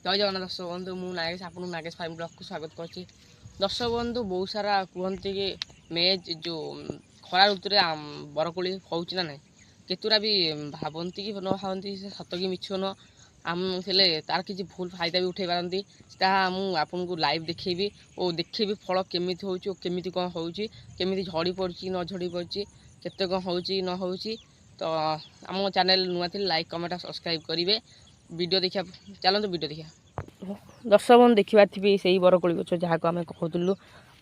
जय जगन्नाथ दर्शक बंधु मु नागेश आपन नागेश फार्म ब्लॉग को स्वागत करछि। दर्शक बंधु बहुत सारा कहते कि मे जो खरा ऋतु बरकोली हूँ ना ना केतुरा भी भावती कि न भावती सत कि मिछ न आम थे तार किसी भूल फायदा भी उठे पारती आपन को लाइव देखी और देखी फल केमी होमी कौन होमी झड़ी पड़ी न झड़ी पड़ी केते कौन हो न हो तो आम चैनल नुआ थी लाइक कमेंट सब्सक्राइब करेंगे वीडियो देखा चलते वीडियो देखा दर्शक बंधु देखिए थे से बरकोली गच जहाँ को आम कहूँ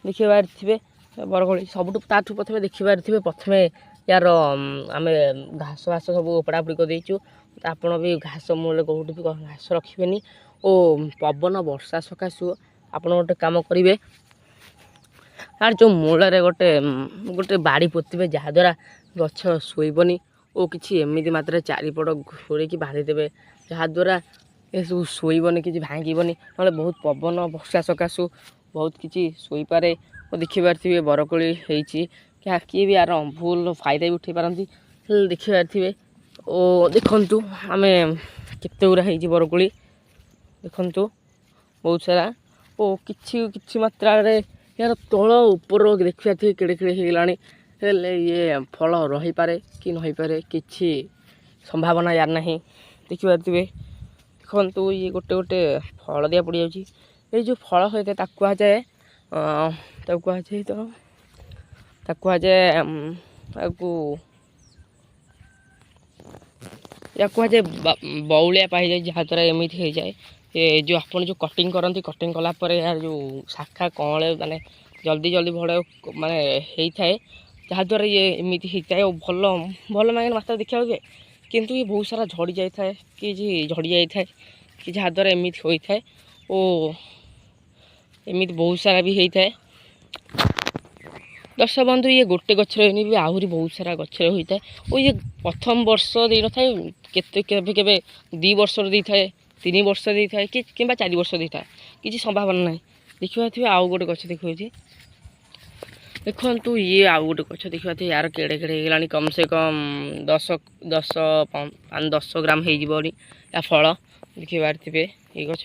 देखिए थे बरकोली सब प्रथम देखिए थे प्रथम यार आम घास घास सब उपड़ापड़ी करदेचु आपड़ भी घास मूल कौट भी घास रखिए और पवन वर्षा सकाशु आप गोटे कम करेंगे यार जो मूल गोटे गोटे बाड़ी पोते जहाद्वारा गछ शोबनी और किसी एमती मात्रा चारिपट घोड़े बांधीदेवे जहाद्वारा ये सब शोबनी कि भांगनी ना बहुत पवन वर्षा सकाशु बहुत किसी शोपे और देखिए थे बरकोली क्या किए भी यार भूल फायदा भी उठे पारती देखिए थे और देखु आम केते गुरा बरकोली देखु बहुत सारा और किछि मात्रा यार तल उपर देखिए थे केड़े केड़े होगलानी ये फल रही पारे कि नहीं पारे किछि संभावना यार नहीं देखिए थे देखु ये गोटे गोटे फल दिया पड़ जाए ये जो फल होता है कहुए कहुए तो कहुए या कहुए बौलिया पाई जाए जहाद्वारा एमती हो जाए ये जो आप जो कटिंग करती कटिंग कलापर यार जो शाखा कौले माने जल्दी जल्दी बड़े माने होता है जहाद्वारा ये एमती होता है भल भल माने मात्रा देखा जाए किंतु ये बहुत सारा झड़ी जाए कि झड़ी जाए कि जहाद्वारा एमती होता है और एमती बहुत सारा भी होता है। दर्शक बंधु ये गोटे गचर भी आहरी बहुत सारा गचर होता है और ये प्रथम वर्ष दे न थाए के दी वर्ष दे थाए 3 वर्ष दे थाए कि 4 वर्ष दे था किसी संभावना ना देखा थे आउ गोटे गच देखा देखु ये आउ गोटे गच देखा थे यार केड़े केड़े होगला कम से कम 10 ग्राम हो या फल देखिए थे ये गच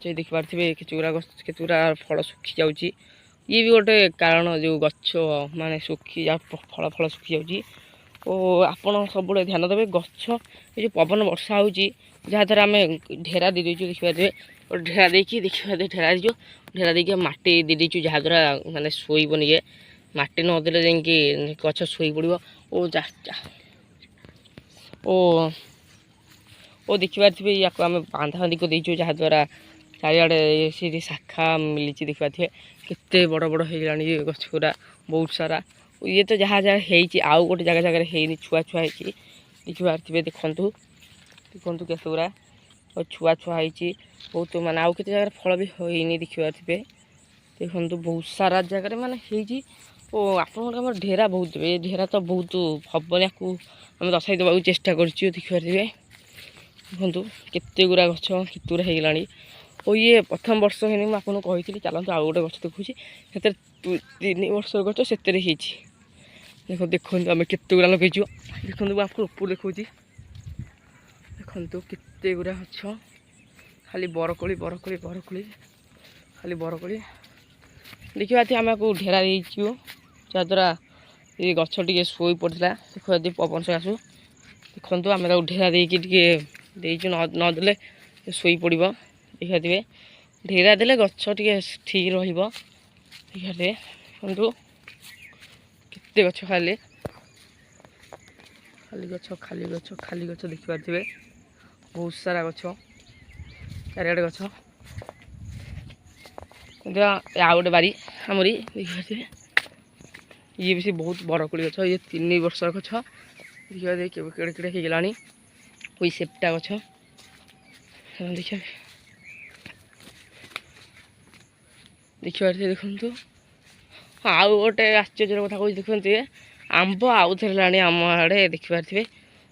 देखिए थे केतुरा फल सुखी जाऊँगी ये भी गोटे कारण जो गच माने सुखी जा फल फल सुखी जाऊँगी और आपड़ सब ध्यान देवे गच ये जो पवन वर्षा हो जहाद्वारा आम ढेरा दे देचु देखिए और ढेरा देखिए देखिए ढेरा दीचु ढेरा देखिए माटी दे देचु जहाद्वारा माने शोबनी ये माटी नदेले जाकि गच शोई पड़ो और देखिए थे या आम बांधा बांधी कर देचु जहाद्वारा चारिआडे से शाखा मिली देखा थे केते बड़ बड़ होगलानी ये गछ गुरा बहुत सारा ये तो जहाँ जहाँ है आउ गोटे जगह जगह है छुआ छुआ है देखिए थे देखु देखु केते गुरा और छुआ छुआ है बहुत माने आउ केते जगह फल भी होनी देखिए थे देखु बहुत सारा जगह माने है और आप ढेरा बहुत देवे ढेरा तो बहुत हम या आम दर्शाई देवा चेष्टा कर देखिए थे देखु केते गुरा गछ केतुरा होगलानी और ये प्रथम वर्ष है आपको कही चलते आउ गोटे गच देखुची 3 वर्ष गच से देखो देखो आम केते गुरा लगे देखो आपको ऊपर देखा देखु केते गुरा गछ खाली बरकोली बरकोली बरकोली खाली बरकोली देखिए थे आम को ढेरा देचु जहाद्वारा ये गच टे शोई पड़ा देखिए पवन से आसू देखु आम ढेरा देचु नदेले शोई पड़ देखिए थे ढेरा देले गच टे ठीक रहा देखिए देखु केते गच खाली खाली गच खाली गच खाली गच देखिए थे बहुत सारा गच चारिआडे गच आ गोटे बारी आमरी देखिए थे ये भी बहुत बरकोली गच ये 3 वर्ष गच देखिए केड़े केड़े होगलानी कोई सेप्टा गच देखिए देखिए देखु आउ गोटे आश्चर्य कथा कह देखते आंब आउ थे आम आड़े देखिए थे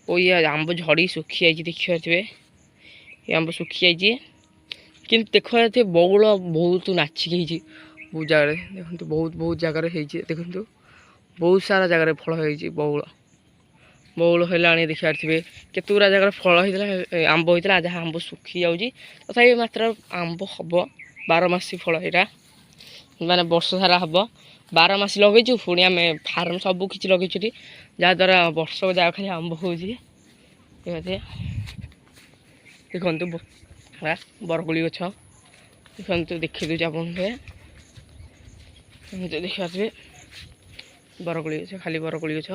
और ये आंब झड़ी सुखी जाइए देखिए थे ये आंब सुखी जाइए कि देखा थे बौल बहुत नाचिक बहुत जगह देखो बहुत बहुत जगार देखु बहुत सारा जगार फल हो बौल ବଉଳ ହେଲାଣି ଦେଖିପାରୁଥିବେ କେତେଗୁଡ଼ା ଜାଗାରେ ଫଳ ହେଇଥିଲା ଆମ୍ବ ହେଇଥିଲା ଯାହା ଆମ୍ବ ଶୁଖି ଯାଉଛି ତଥାପି ମାତ୍ର ଆମ୍ବ ହବ 12 ମାସି ଫଳ ଏଇଟା ମାନେ ବର୍ଷ ସାରା ହବ 12 ମାସ ଲଗେଇଛୁ ପୁଣି ଆମେ ଫାର୍ମ ସବୁ କିଛି ଲଗେଇଛୁ ଯାହାଦ୍ୱାରା ବର୍ଷ ଯାକ ଖାଲି ଆମ୍ବ ହେଉଛି ଦେଖନ୍ତୁ ବରକୋଳି ଗଛ ଦେଖନ୍ତୁ ଦେଖେଇ ଦେଉଛି ଆପଣଙ୍କୁ ଦେଖିପାରୁଥିବେ ବରକୋଳି ଗଛ ଖାଲି ବରକୋଳି ଗଛ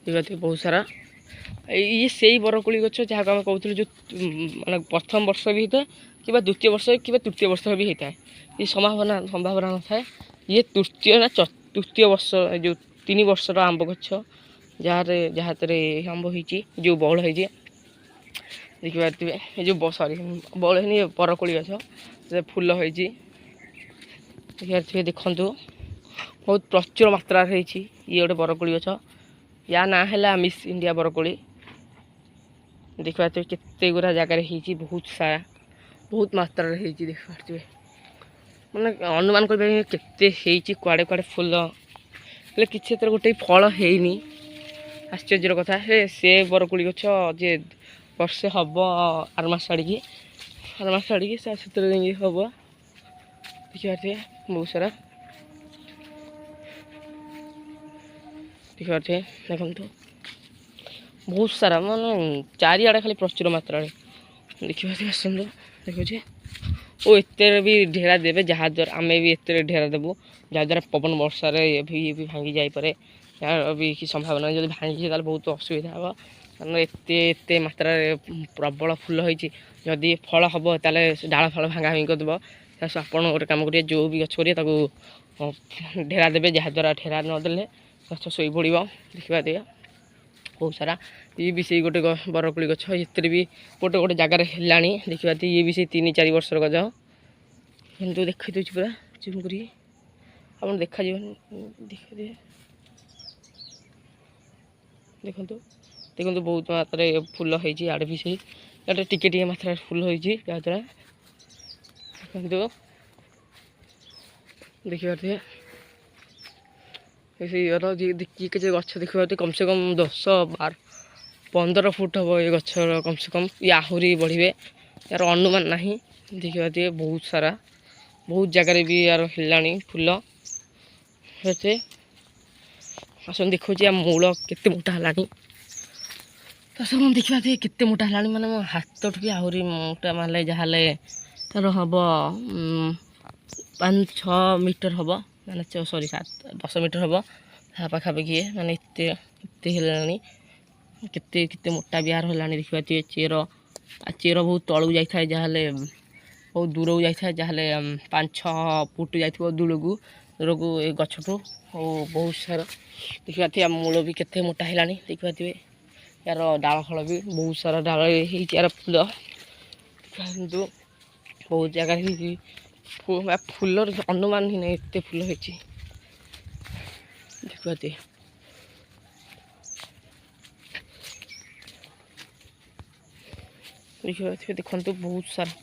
ଦେଖିପାରୁଥିବେ ବହୁତ ସାରା ଇଏ ସେଇ ବରକୋଳି ଗଛ ଯାହାକୁ ଆମେ କହୁଥିଲୁ ଯେଉଁ ମାନେ ପ୍ରଥମ ବର୍ଷ ବି ହେଇଥାଏ କିମ୍ବା ଦ୍ୱିତୀୟ ବର୍ଷ କିମ୍ବା ତୃତୀୟ ବର୍ଷ ବି ହେଇଥାଏ ଇଏ ସମ୍ଭାବନା ନଥାଏ ଇଏ ତୃତୀୟ ବର୍ଷ ଯେଉଁ 3 ବର୍ଷର ଆମ୍ବ ଗଛ ଯାହାଥିରେ ଆମ୍ବ ହେଇଛି ଯେଉଁ ବଉଳ ହେଇଛି ଦେଖିପାରୁଥିବେ ଏ ଯେଉଁ ବଉଳ ହେଇନି ବରକୋଳି ଗଛ ଫୁଲ ହେଇଛି ଦେଖିପାରୁଥିବେ ଦେଖନ୍ତୁ ବହୁତ ପ୍ରଚୁର ମାତ୍ରାରେ ହେଇଛି ଇଏ ଗୋଟେ ବରକୋଳି ଗଛ ୟା ନାଁ ହେଲା ମିସ୍ ଇଣ୍ଡିଆ ବରକୋଳି ଦେଖିପାରୁଥିବେ କେତେ ଗୁଡ଼ା ଜାଗାରେ ହେଇଛି ବହୁତ ସାରା ବହୁତ ମାତ୍ରାରେ ହେଇଛି ଦେଖିପାରୁଥିବେ ମାନେ ଅନୁମାନ କରିପାରିବେ କେତେ ହେଇଛି କୁଆଡ଼େ କୁଆଡ଼େ ଫୁଲ ହେଲେ କିଛି ଏଥିରେ ଗୋଟେ ଫଳ ହେଇନି ଆଶ୍ଚର୍ଯ୍ୟର କଥା ସେ ବରକୋଳି ଗଛ ଯେ ବର୍ଷେ ହବ ଆର ମାସ ଆଡ଼ିକି ସେଥିରେ ଯାଇକି ହବ ଦେଖିପାରୁଥିବେ ବହୁତ ସାରା ଦେଖିପାରୁଥିବେ ଦେଖନ୍ତୁ ବହୁତ ସାରା ମାନେ ଚାରିଆଡ଼େ ଖାଲି ପ୍ରଚୁର ମାତ୍ରାରେ ଦେଖିପାରୁଥିବେ ଆସନ୍ତୁ ଦେଖୁଛି ଓ ଏତେରେ ବି ଢେରା ଦେବେ ଯାହାଦ୍ୱାରା ଆମେ ବି ଏତେରେ ଢେରା ଦେବୁ ଯାହାଦ୍ୱାରା ପବନ ବର୍ଷାରେ ଇଏ ବି ଭାଙ୍ଗି ଯାଇପାରେ ଏହାର ବି କିଛି ସମ୍ଭାବନା ଯଦି ଭାଙ୍ଗିଛି ତାହେଲେ ବହୁତ ଅସୁବିଧା ହେବ କାରଣ ଏତେ ମାତ୍ରାରେ ପ୍ରବଳ ଫୁଲ ହେଇଛି ଯଦି ଫଳ ହେବ ତାହେଲେ ଡାଳ ଫଳ ଭାଙ୍ଗା ଭାଙ୍ଗି କରିଦେବ ଆପଣ ଗୋଟେ କାମ କରିବେ ଯେଉଁ ବି ଗଛ କରିବେ ତାକୁ ଢେରା ଦେବେ ଯାହାଦ୍ୱାରା ଢେରା ନଦେଲେ ଗଛ ଶୋଇ ପଡ଼ିବ ଦେଖିପାରୁଥିବେ ବହୁତ ସାରା ଇଏ ବି ସେଇ ଗୋଟେ ବରକୋଳି ଗଛ ଏଥିରେ ବି ଗୋଟେ ଜାଗାରେ ହେଲାଣି ଦେଖିପାରୁଥିବେ ଇଏ ବି ସେଇ 3-4 ବର୍ଷର ଗଛ କିନ୍ତୁ ଦେଖେଇ ଦେଉଛି ପୁରା ଜୁମ୍ କରି ଆପଣ ଦେଖାଯିବନି ଦେଖିବେ ଦେଖନ୍ତୁ ବହୁତ ମାତ୍ରାରେ ଫୁଲ ହେଇଛି ଆଡ଼େ ବି ସେଇ ଇଆଡ଼େ ଟିକେ ମାତ୍ରାରେ ଫୁଲ ହେଇଛି ଯାହାଦ୍ୱାରା ଦେଖନ୍ତୁ ଦେଖିପାରୁଥିବେ କିଛି ଗଛ ଦେଖିପାରୁଥିବେ କମ୍ ସେ କମ୍ 10-15 ଫୁଟ ହେବ ଏ ଗଛର କମ୍ ସେ କମ୍ ଇଏ ଆହୁରି ବଢ଼ିବେ ଏହାର ଅନୁମାନ ନାହିଁ ଦେଖିପାରୁଥିବେ ବହୁତ ସାରା ବହୁତ ଜାଗାରେ ବି ୟାର ହେଲାଣି ଫୁଲ ଏତେ ଆସନ୍ତୁ ଦେଖାଉଛି ଆ ମୂଳ କେତେ ମୋଟା ହେଲାଣି ଦେଖିପାରୁଥିବେ କେତେ ମୋଟା ହେଲାଣି ମାନେ ମୋ ହାତଠୁ ବି ଆହୁରି ମୋଟା ମାନେ ଯାହାହେଲେ ତାର ହେବ 5-6 ମିଟର ହେବ ମାନେ 10 ମିଟର ହେବ ତା ପାଖାପାଖି ମାନେ ଏତେ ହେଲାଣି କେତେ ମୋଟା ବି ୟାର ହେଲାଣି ଦେଖିପାରୁଥିବେ ଚେର ବହୁତ ତଳକୁ ଯାଇଥାଏ ଯାହାହେଲେ ବହୁତ ଦୂରକୁ ଯାଇଥାଏ ଯାହାହେଲେ 5-6 ଫୁଟ ଯାଇଥିବ ଦୂରକୁ ଏ ଗଛଠୁ ଆଉ ବହୁତ ସାରା ଦେଖିପାରୁଥିବେ ମୂଳ ବି କେତେ ମୋଟା ହେଲାଣି ଦେଖିପାରୁଥିବେ ୟାର ଡାଳ ଫଳ ବି ବହୁତ ସାରା ଡାଳ ହେଇଛି ୟାର ଫୁଲ କିନ୍ତୁ ବହୁତ ଜାଗାରେ ହେଇଛି ଫୁଲର ଅନୁମାନ ହିଁ ନାହିଁ ଏତେ ଫୁଲ ହେଇଛି ଦେଖିପାରୁଥିବେ ଦେଖନ୍ତୁ ବହୁତ ସାରା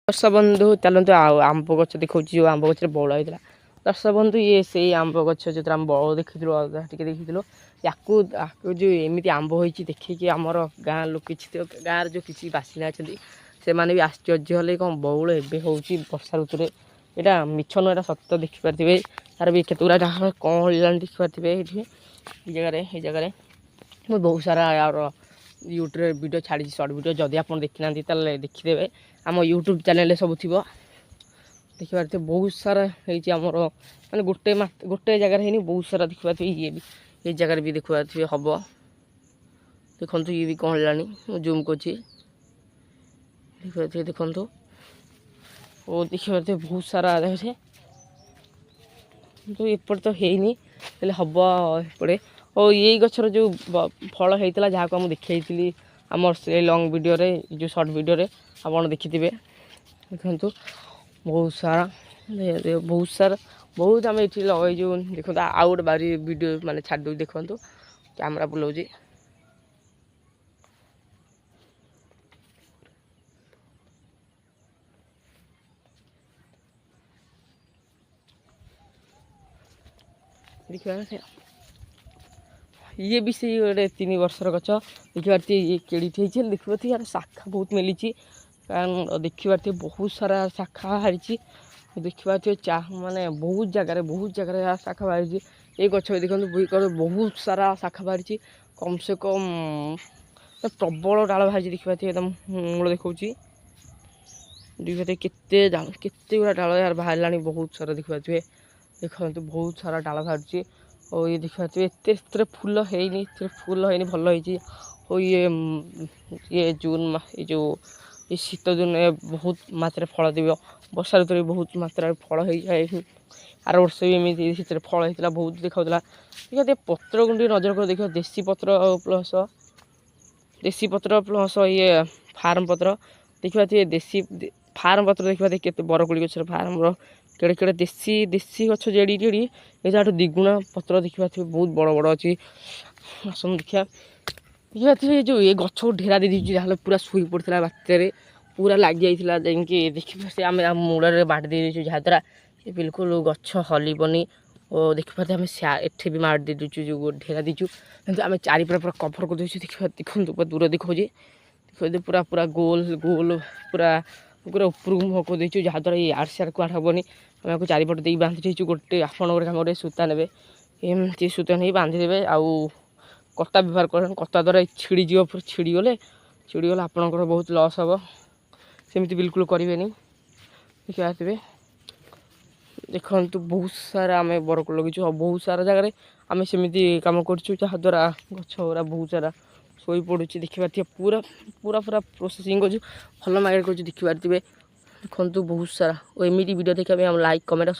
ଦର୍ଶକ ବନ୍ଧୁ ଚାଲନ୍ତୁ ଆଉ ଆମ୍ବ ଗଛ ଦେଖାଉଛି ଯେଉଁ ଆମ୍ବ ଗଛରେ ବଉଳ ହେଇଥିଲା ଦର୍ଶକ ବନ୍ଧୁ ଇଏ ସେଇ ଆମ୍ବ ଗଛ ଯେଉଁଥିରେ ଆମେ ବଉଳ ଦେଖିଥିଲୁ ଟିକେ ଦେଖିଥିଲୁ ୟାକୁ ଯେଉଁ ଏମିତି ଆମ୍ବ ହେଇଛି ଦେଖିକି ଆମର ଗାଁର ଯେଉଁ କିଛି ବାସିନ୍ଦା ଅଛନ୍ତି ସେମାନେ ବି ଆଶ୍ଚର୍ଯ୍ୟ ହେଲେ କ'ଣ ବଉଳ ଏବେ ହେଉଛି ବର୍ଷା ଋତୁରେ ଏଇଟା ମିଛ ନୁହେଁ ଏଇଟା ସତ ଦେଖିପାରୁଥିବେ ତାର ବି କେତେଗୁଡ଼ା ଯାହା କ'ଣ ହେଲାଣି ଦେଖିପାରୁଥିବେ ଏଇଠି ଏଇ ଜାଗାରେ ମୁଁ ବହୁତ ସାରା ୟାର ୟୁଟ୍ୟୁବରେ ଭିଡ଼ିଓ ଛାଡ଼ିଛି ସର୍ଟ ଭିଡ଼ିଓ ଯଦି ଆପଣ ଦେଖିନାହାନ୍ତି ତାହେଲେ ଦେଖିଦେବେ ଆମ ୟୁଟ୍ୟୁବ୍ ଚ୍ୟାନେଲରେ ସବୁ ଥିବ ଦେଖିପାରୁଥିବେ ବହୁତ ସାରା ହେଇଛି ଆମର ମାନେ ଗୋଟେ ଜାଗାରେ ହେଇନି ବହୁତ ସାରା ଦେଖିପାରୁଥିବେ ଇଏ ବି ଏଇ ଜାଗାରେ ବି ଦେଖିପାରୁଥିବେ ହେବ ଦେଖନ୍ତୁ ଇଏ ବି କ'ଣ ହେଲାଣି ମୁଁ ଜୁମ୍ କରୁଛି ଦେଖିପାରୁଥିବେ ଦେଖନ୍ତୁ ଓ ଦେଖିପାରୁଥିବେ ବହୁତ ସାରା ଦେଖୁଛେ କିନ୍ତୁ ଏପଟେ ତ ହେଇନି ହେଲେ ହେବ ଏପଟେ ଓ ଏଇ ଗଛର ଯେଉଁ ଫଳ ହେଇଥିଲା ଯାହାକୁ ମୁଁ ଦେଖେଇଥିଲି ଆମର ସେ ଲଙ୍ଗ ଭିଡ଼ିଓରେ ଯେଉଁ ସର୍ଟ ଭିଡ଼ିଓରେ ଆପଣ ଦେଖିଥିବେ ଦେଖନ୍ତୁ ବହୁତ ସାରା ବହୁତ ଆମେ ଏଠି ଲଗେଇଛୁ ଦେଖନ୍ତୁ ଆଉ ଗୋଟେ ବାରି ଭିଡ଼ିଓ ମାନେ ଛାଡ଼ି ଦେଉଛି ଦେଖନ୍ତୁ କ୍ୟାମେରା ବୁଲାଉଛି ଦେଖିବା ଇଏ ବି ସେଇ ଗୋଟେ 3 ବର୍ଷର ଗଛ ଦେଖିପାରୁଥିବେ ଇଏ କେଡ଼ିଠି ହେଇଛି ଦେଖିପାରୁଥିବେ ୟାର ଶାଖା ବହୁତ ମେଲିଛି କାରଣ ଦେଖିପାରୁଥିବେ ବହୁତ ସାରା ଶାଖା ବାହାରିଛି ଦେଖିପାରୁଥିବେ ମାନେ ବହୁତ ଜାଗାରେ ଶାଖା ବାହାରିଛି ଏଇ ଗଛ ଦେଖନ୍ତୁ ବହୁତ ସାରା ଶାଖା ବାହାରିଛି କମ୍ ସେ କମ୍ ପ୍ରବଳ ଡାଳ ବାହାରିଛି ଦେଖିପାରୁଥିବେ ଏକଦମ ମୂଳ ଦେଖାଉଛି ଦେଖିପାରୁଥିବେ କେତେ ଗୁଡ଼ା ଡାଳ ୟାର ବାହାରିଲାଣି ବହୁତ ସାରା ଦେଖିପାରୁଥିବେ ଦେଖନ୍ତୁ ବହୁତ ସାରା ଡାଳ ବାହାରୁଛି ଆଉ ଇଏ ଦେଖିପାରୁଥିବେ ଏଥିରେ ଫୁଲ ହେଇନି ଭଲ ହେଇଛି ଆଉ ଇଏ ଜୁନ୍ ଏ ଯେଉଁ ଶୀତ ଦିନେ ବହୁତ ମାତ୍ରାରେ ଫଳ ଦେବ ବର୍ଷା ଋତୁରେ ବହୁତ ମାତ୍ରାରେ ଫଳ ହେଇଯାଏ ଆର ବର୍ଷ ବି ଏମିତି ସେଥିରେ ଫଳ ହେଇଥିଲା ବହୁତ ଦେଖାଉଥିଲା ଦେଖିବା ପତ୍ର ଗୁଣ୍ଡି ନଜର କରି ଦେଖିବା ଦେଶୀ ପତ୍ର ପ୍ଲସ୍ ଇଏ ଫାର୍ମ ପତ୍ର ଦେଖିପାରୁଥିବେ ଫାର୍ମ ପତ୍ର ଦେଖିପାରୁଥିବେ କେତେ ବରକୋଳି ଗଛର ଫାର୍ମର କେଡ଼େ ଦେଶୀ ଗଛ ଜେଡ଼ି ଏ ଯାହାଠୁ ଦ୍ୱିଗୁଣ ପତ୍ର ଦେଖିପାରୁଥିବେ ବହୁତ ବଡ଼ ଅଛି ଆସନ୍ତୁ ଦେଖିପାରୁଥିବେ ଯେଉଁ ଏ ଗଛକୁ ଢେରା ଦେଇଦେଇଛି ଯାହାହେଲେ ପୁରା ଶୋଇ ପଡ଼ିଥିଲା ବାତ୍ୟାରେ ପୁରା ଲାଗିଯାଇଥିଲା ଯାଇକି ଦେଖିପାରୁଥିବେ ଆମେ ମୂଳରେ ବାଡ଼ି ଦେଇଦେଇଛୁ ଯାହାଦ୍ୱାରା ସେ ବିଲକୁଲ ଗଛ ହଲିବନି ଓ ଦେଖିପାରୁଥିବେ ଆମେ ଏଠି ବି ମାଡ଼ି ଦେଇଦେଇଛୁ ଯେଉଁ ଢେରା ଦେଇଛୁ କିନ୍ତୁ ଆମେ ଚାରିପଟେ ପୁରା କଭର କରିଦେଇଛୁ ଦେଖନ୍ତୁ ପୁରା ଦୂର ଦେଖାଉଛି ପୁରା ଗୋଲ ପୁରା ଉପରକୁ ମୁହଁ କରିଦେଇଛୁ ଯାହାଦ୍ୱାରା ଏଇ ଆର୍ ସିଆର୍ କୁଆଡ଼େ ହେବନି ଆମେ ଆକୁ ଚାରିପଟେ ଦେଇକି ବାନ୍ଧି ଦେଇଛୁ ଗୋଟେ ଆପଣ ଗୋଟେ କାମ କରିବେ ସୂତା ନେବେ ଏମିତି ସୂତା ନେଇ ବାନ୍ଧିଦେବେ ଆଉ କତା ବ୍ୟବହାର କରନ୍ତି କତା ଦ୍ୱାରା ଛିଡ଼ିଯିବ ଛିଡ଼ିଗଲେ ଆପଣଙ୍କର ବହୁତ ଲସ୍ ହେବ ସେମିତି ବିଲକୁଲ କରିବେନି ଦେଖିପାରୁଥିବେ ଦେଖନ୍ତୁ ବହୁତ ସାରା ଆମେ ବରକୋଳି ଲଗେଇଛୁ ଆଉ ବହୁତ ସାରା ଜାଗାରେ ଆମେ ସେମିତି କାମ କରୁଛୁ ଯାହାଦ୍ୱାରା ଗଛ ଗୁରା ବହୁତ ସାରା ଶୋଇପଡ଼ୁଛି ଦେଖିପାରୁଥିବେ ପୁରା ପ୍ରୋସେସିଂ କରୁଛୁ ଭଲ ମାର୍କେଟ୍ କରୁଛୁ ଦେଖିପାରୁଥିବେ ଦେଖନ୍ତୁ ବହୁତ ସାରା ଓ ଏମିତି ଭିଡ଼ିଓ ଦେଖିବା ପାଇଁ ଆମ ଲାଇକ୍ କମେଣ୍ଟ